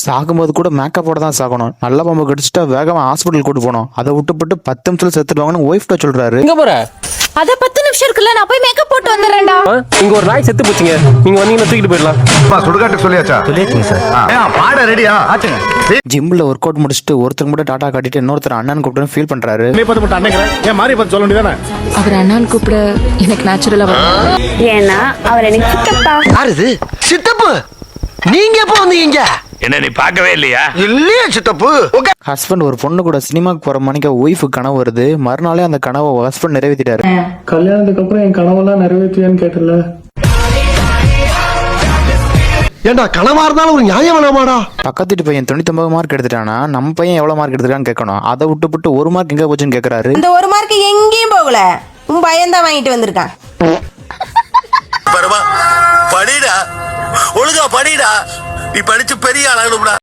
சாகும்போது கூட மேக்கப்போட தான் சாகணும். நல்ல பாம்பு கடிச்சிட்டா வேகமா ஹாஸ்பிட்டல் கூட்டு போனோம். அதை விட்டுப்பட்டு 10 நிமிஷத்துல செத்துடுவாங்கன்னு ஒய்ஃப்ட சொல்றாரு. எங்க போற? அத 10 நிமிஷம் இருக்குல்ல, நான் போய் மேக்கப் போட்டு வந்துறேன்டா. இங்க ஒரு நாய் செத்து போச்சுங்க, நீங்க வந்தீங்கன்னா தூக்கிட்டு போயிடலாம். சுடுகாட்டு சொல்லியாச்சா? சொல்லியாச்சுங்க சார். பாட ரெடியா ஆச்சுங்க. ஜிம்ல ஒர்க் அவுட் முடிச்சுட்டு ஒருத்தர் மட்டும் டாடா காட்டிட்டு இன்னொருத்தர் அண்ணன் கூப்பிட்டு ஃபீல் பண்றாரு. நீ பார்த்து மட்டும் அண்ணன் ஏன் மாறி பார்த்து சொல்ல வேண்டியதானே? அவர் அண்ணான்னு கூப்பிட எனக்கு நேச்சுரலா வரும். ஏன்னா அவர் எனக்கு சித்தப்பா. யாருது சித்தப்பு? நீங்க எப்ப வந்தீங்க? என்ன நீ பார்க்கவே இல்லையா? இல்லையே சித்தப்பு. ஹஸ்பண்ட் ஒரு பொண்ணு கூட சினிமாக்கு போற மணிக்கு ஒய்ஃபு கனவு வருது. மறுநாளே அந்த கனவை ஹஸ்பண்ட் நிறைவேற்றிட்டாரு. கல்யாணத்துக்கு அப்புறம் என் கனவெல்லாம் நிறைவேற்றியான்னு கேட்டல. ஏண்டா கனவா இருந்தாலும் ஒரு நியாயம் வேணாமாடா? பக்கத்து வீட்டு பையன் 99 மார்க் எடுத்துட்டானா நம்ம பையன் எவ்வளவு மார்க் எடுத்துட்டான்னு கேட்கணும். அதை விட்டு ஒரு மார்க் எங்க போச்சுன்னு கேட்கறாரு. இந்த ஒரு மார்க் எங்கேயும் போகல, உன் பையன் தான் வாங்கிட்டு வந்திருக்கான். படிடா, ஒழுங்கா படிடா, நீ படிச்சு பெரிய ஆளாகணும்டா.